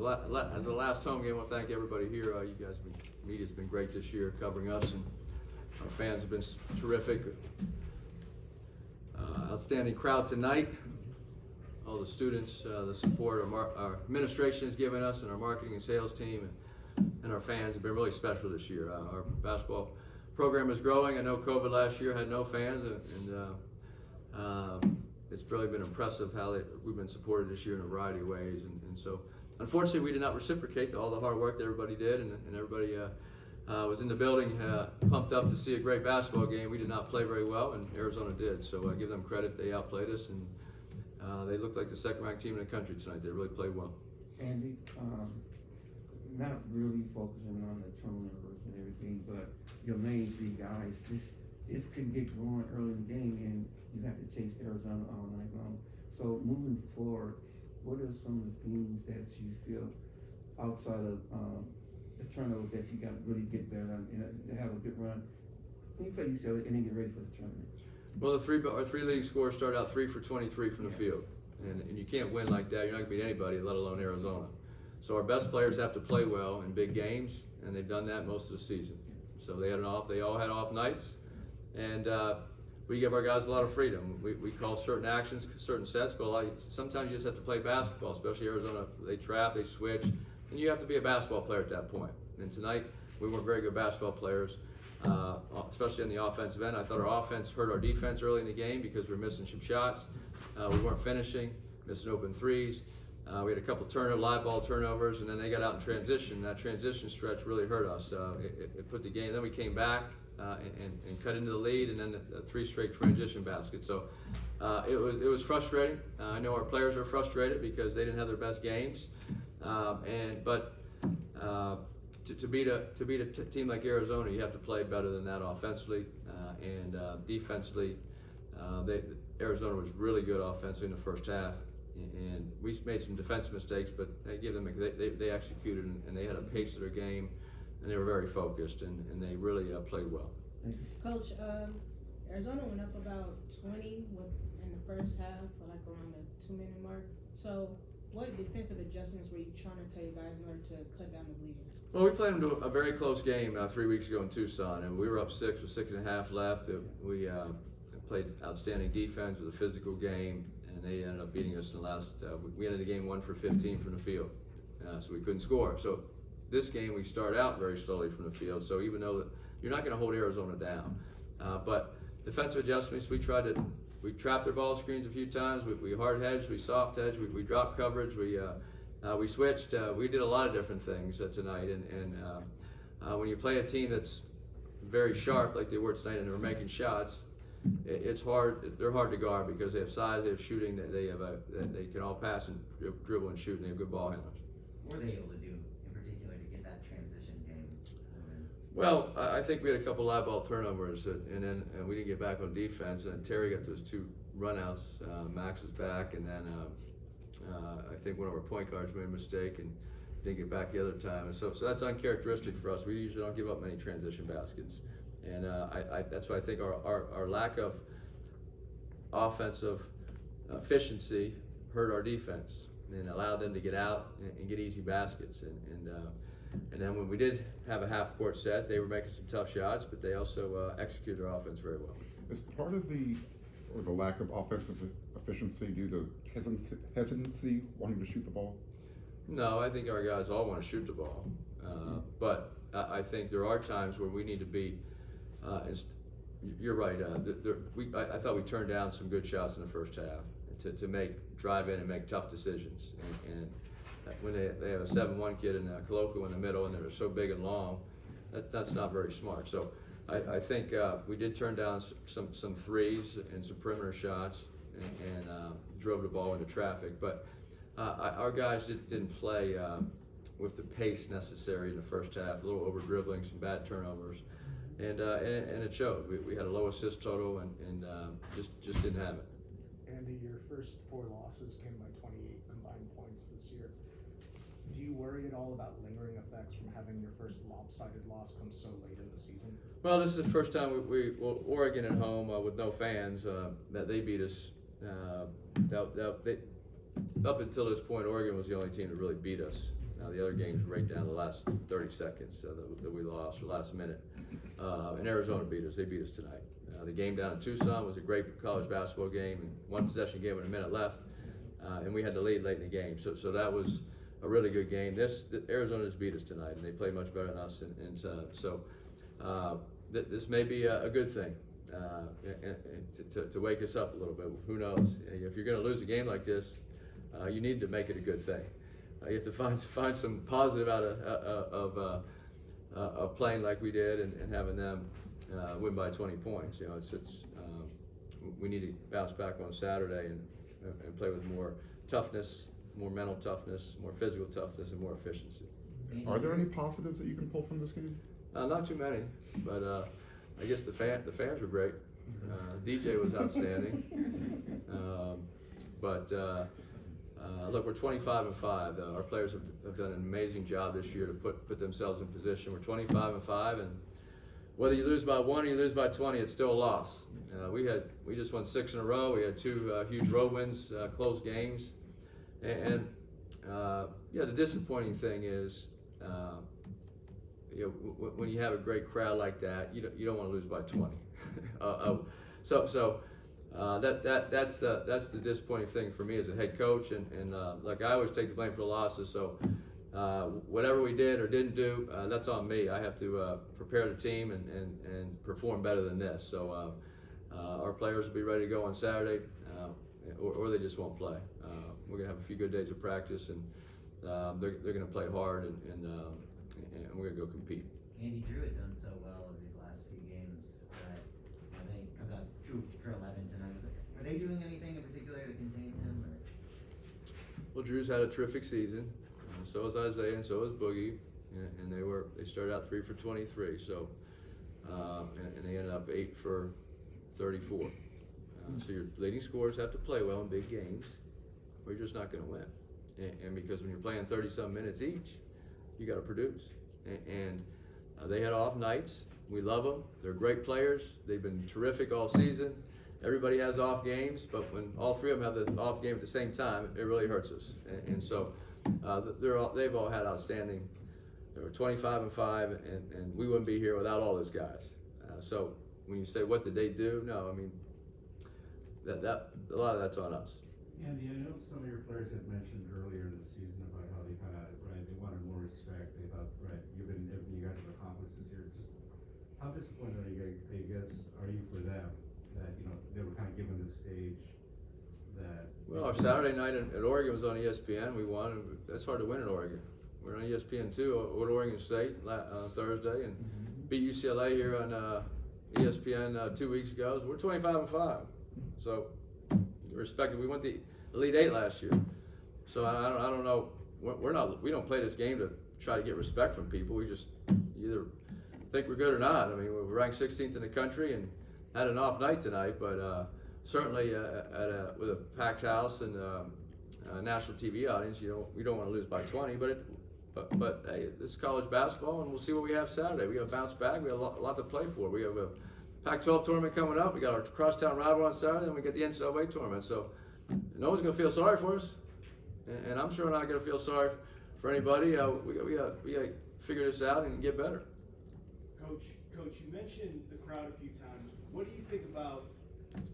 as the last home game, I want to thank everybody here. You guys, media's been great this year covering us, and our fans have been terrific. Outstanding crowd tonight. All the students, the support our administration has given us, and our marketing and sales team, and our fans have been really special this year. Our basketball program is growing. I know COVID last year had no fans, and it's really been impressive how we've been supported this year in a variety of ways. And so, unfortunately, we did not reciprocate all the hard work that everybody did, and everybody was in the building pumped up to see a great basketball game. We did not play very well, and Arizona did. So I give them credit. They outplayed us, and they looked like the second-ranked team in the country tonight. They really played well. Andy, not really focusing on the turnovers and everything, but your main three guys, this can get going early in the game, and you have to chase Arizona all night long. So moving forward, what are some of the things that you feel outside of the turnovers that you got to really get better on and have a good run? When you play UCLA and then get ready for the tournament. Well, our three leading scorers started out 3 for 23 from the field, and you can't win like that. You're not going to beat anybody, let alone Arizona. So our best players have to play well in big games, and they've done that most of the season. So they all had off nights, and we give our guys a lot of freedom. We call certain actions, certain sets, but sometimes you just have to play basketball, especially Arizona. They trap, they switch, and you have to be a basketball player at that point. And tonight, we weren't very good basketball players, especially on the offensive end. I thought our offense hurt our defense early in the game because we were missing some shots. We weren't finishing, missing open threes. We had a couple live ball turnovers, and then they got out in transition. That transition stretch really hurt us. It put the game. Then we came back and cut into the lead, and then the 3 straight transition baskets. So it was frustrating. I know our players are frustrated because they didn't have their best games. But to beat a team like Arizona, you have to play better than that offensively and defensively. Arizona was really good offensively in the first half. And we made some defensive mistakes, but they executed, and they had a pace of their game, and they were very focused, and they really played well. Coach, Arizona went up about 20 in the first half, like around the 2-minute mark. So what defensive adjustments were you trying to tell you guys in order to cut down the bleeding? Well, we played them to a very close game 3 weeks ago in Tucson, and we were up 6 with 6.5 left. We played outstanding defense with a physical game, and they ended up beating us in the last. We ended the game 1 for 15 from the field, so we couldn't score. So this game we start out very slowly from the field. So even though you're not going to hold Arizona down, but defensive adjustments, we trapped their ball screens a few times. We hard hedged, we soft hedged, we dropped coverage, we switched. We did a lot of different things tonight, and when you play a team that's very sharp like they were tonight, and they were making shots, it's hard. They're hard to guard because they have size, they have shooting, they can all pass and dribble and shoot, and they have good ball handlers. What were they able to do in particular to get that transition game? Well, I think we had a couple live ball turnovers, and we didn't get back on defense. And Terry got those 2 runouts. Max was back, and then I think one of our point guards made a mistake and didn't get back the other time. And so that's uncharacteristic for us. We usually don't give up many transition baskets, and that's why I think our lack of offensive efficiency hurt our defense and allowed them to get out and get easy baskets. And then when we did have a half-court set, they were making some tough shots, but they also executed their offense very well. Is part of the lack of offensive efficiency due to hesitancy wanting to shoot the ball? No, I think our guys all want to shoot the ball, but I think there are times where we need to be. You're right. I thought we turned down some good shots in the first half to drive in and make tough decisions. And when they have a 7-1 kid in Coloco in the middle, and they're so big and long, that's not very smart. So I think we did turn down some threes and some perimeter shots, and drove the ball into traffic. But our guys didn't play with the pace necessary in the first half. A little over dribbling, some bad turnovers, and it showed. We had a low assist total, and just didn't have it. Andy, your first 4 losses came by 28 combined points this year. Do you worry at all about lingering effects from having your first lopsided loss come so late in the season? Well, this is the first time Oregon at home with no fans, that they beat us. Up until this point, Oregon was the only team to really beat us Now the other games were right down to the last 30 seconds that we lost, or last minute. And Arizona beat us. They beat us tonight. The game down in Tucson was a great college basketball game, and one possession game with a minute left, and we had the lead late in the game. So that was a really good game. Arizona just beat us tonight, and they played much better than us. This may be a good thing to wake us up a little bit. Who knows? If you're going to lose a game like this, you need to make it a good thing. You have to find some positive out of playing like we did and having them win by 20 points. You know, we need to bounce back on Saturday and play with more toughness, more mental toughness, more physical toughness, and more efficiency. Are there any positives that you can pull from this game? Not too many, but I guess the fans were great. DJ was outstanding. Look, we're 25-5. Our players have done an amazing job this year to put themselves in position. We're 25-5, and whether you lose by 1 or you lose by 20, it's still a loss. We just won 6 in a row. We had 2 huge road wins, close games, and the disappointing thing is, when you have a great crowd like that, you don't want to lose by 20. That's the disappointing thing for me as a head coach, and like I always take the blame for the losses. So whatever we did or didn't do, that's on me. I have to prepare the team and perform better than this. So our players will be ready to go on Saturday, or they just won't play. We're gonna have a few good days of practice, and they're gonna play hard, and we're gonna go compete. Andy Drew had done so well in these last few games that I think about 2 for 11 tonight. Are they doing anything in particular to contain him? Or? Well, Drew's had a terrific season. So is Isaiah, and so is Boogie, and they started out 3 for 23. So and they ended up 8 for 34. So your leading scorers have to play well in big games, or you're just not going to win. And because when you're playing 30-some minutes each, you got to produce. And they had off nights. We love them. They're great players. They've been terrific all season. Everybody has off games, but when all 3 of them have the off game at the same time, it really hurts us. And so they've all had outstanding. They were 25-5, and we wouldn't be here without all those guys. So when you say what did they do, no, I mean that a lot of that's on us. Andy, I know some of your players had mentioned earlier in the season about how they kind of they wanted more respect. They thought given everything you guys have accomplished this year, just how disappointed are you for them that they were kind of given this stage that. Well, our Saturday night at Oregon was on ESPN. We won. That's hard to win at Oregon. We're on ESPN too at Oregon State on Thursday, and beat UCLA here on ESPN 2 weeks ago. So we're 25-5. So respect it. We went the Elite 8 last year. So I don't know. We don't play this game to try to get respect from people. We just either think we're good or not. I mean, we're ranked 16th in the country and had an off night tonight, but certainly with a packed house and a national TV audience, we don't want to lose by 20. But hey, this is college basketball, and we'll see what we have Saturday. We got to bounce back. We have a lot to play for. We have a Pac-12 tournament coming up. We got our crosstown rival on Saturday, and we get the NCAA tournament. So no one's going to feel sorry for us, and I'm sure not going to feel sorry for anybody. We got to figure this out and get better. Coach, you mentioned the crowd a few times. What do you think about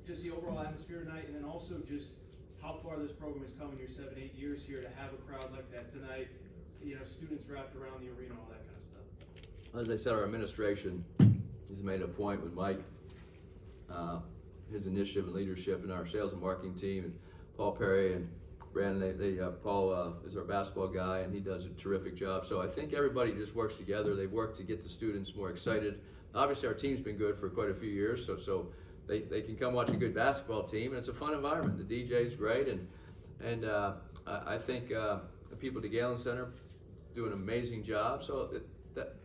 just the overall atmosphere tonight, and then also just how far this program has come in your 7-8 years here to have a crowd like that tonight? Students wrapped around the arena, all that kind of stuff. As I said, our administration has made a point with Mike, his initiative and leadership, and our sales and marketing team, and Paul Perry and Brandon. Paul is our basketball guy, and he does a terrific job. So I think everybody just works together. They work to get the students more excited. Obviously, our team's been good for quite a few years, so they can come watch a good basketball team, and it's a fun environment. The DJ's great, and I think the people at the Galen Center do an amazing job. So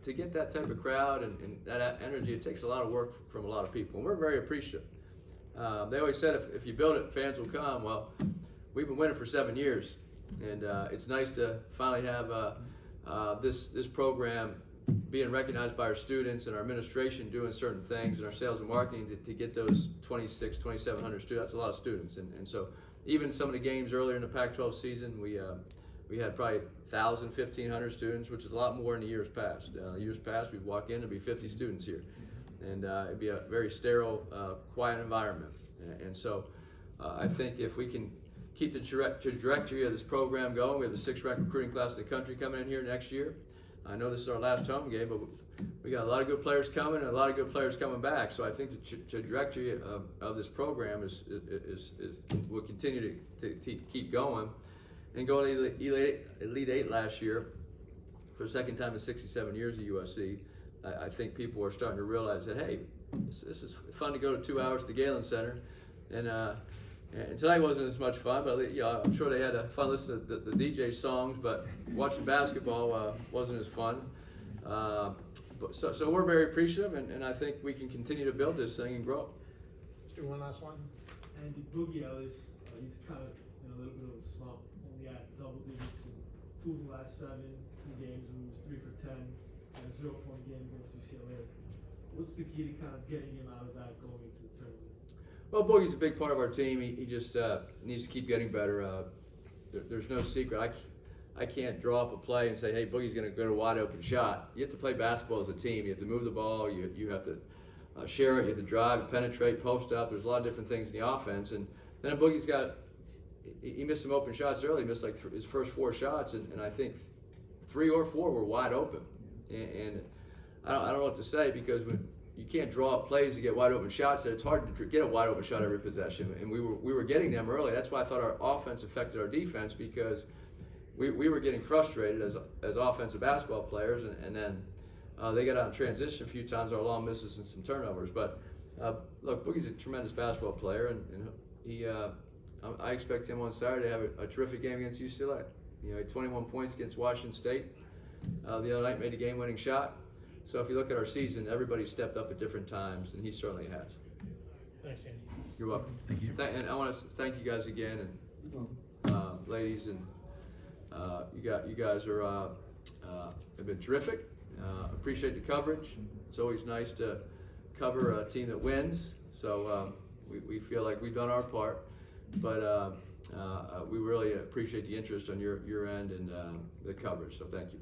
to get that type of crowd and that energy, it takes a lot of work from a lot of people, and we're very appreciative. They always said if you build it, fans will come. Well, we've been winning for 7 years, and it's nice to finally have this program being recognized by our students and our administration doing certain things, and our sales and marketing to get those 2,700 students. That's a lot of students, and so even some of the games earlier in the Pac-12 season, we we had probably 1,000, 1,500 students, which is a lot more in the years past. Years past, we'd walk in, there'd be 50 students here. And it'd be a very sterile, quiet environment. And so I think if we can keep the trajectory of this program going, we have the 6th ranked recruiting class in the country coming in here next year. I know this is our last home game, but we got a lot of good players coming and a lot of good players coming back. So I think the trajectory of this program will continue to keep going. And going to the Elite 8 last year, for the second time in 67 years at USC, I think people are starting to realize that, hey, this is fun to go to 2 hours to the Galen Center. And tonight wasn't as much fun, but I'm sure they had a fun listen to the DJ songs, but watching basketball wasn't as fun. So we're very appreciative, and I think we can continue to build this thing and grow. Let's do one last one. And Boogie Ellis, he's kind of in a little bit of a slump. Only at double digits in 2 of the last 7 games, and he was 3 for 10, and a 0-point game against UCLA. What's the key to kind of getting him out of that going into the tournament? Well, Boogie's a big part of our team. He just needs to keep getting better. There's no secret. I can't draw up a play and say, hey, Boogie's going to go to a wide open shot. You have to play basketball as a team. You have to move the ball. You have to share it. You have to drive, penetrate, post up. There's a lot of different things in the offense. And then Boogie's he missed some open shots early. He missed like his first 4 shots, and I think 3 or 4 were wide open. And I don't know what to say, because when you can't draw up plays to get wide open shots, it's hard to get a wide open shot every possession. And we were getting them early. That's why I thought our offense affected our defense, because we were getting frustrated as offensive basketball players, and then they got out in transition a few times, our long misses and some turnovers. But look, Boogie's a tremendous basketball player, and I expect him on Saturday to have a terrific game against UCLA. He had 21 points against Washington State. The other night made a game-winning shot. So if you look at our season, everybody stepped up at different times, and he certainly has. Thanks, Andy. You're welcome. Thank you. And I want to thank you guys again, and ladies, and you guys have been terrific. Appreciate the coverage. It's always nice to cover a team that wins. So we feel like we've done our part, but we really appreciate the interest on your end and the coverage. So thank you.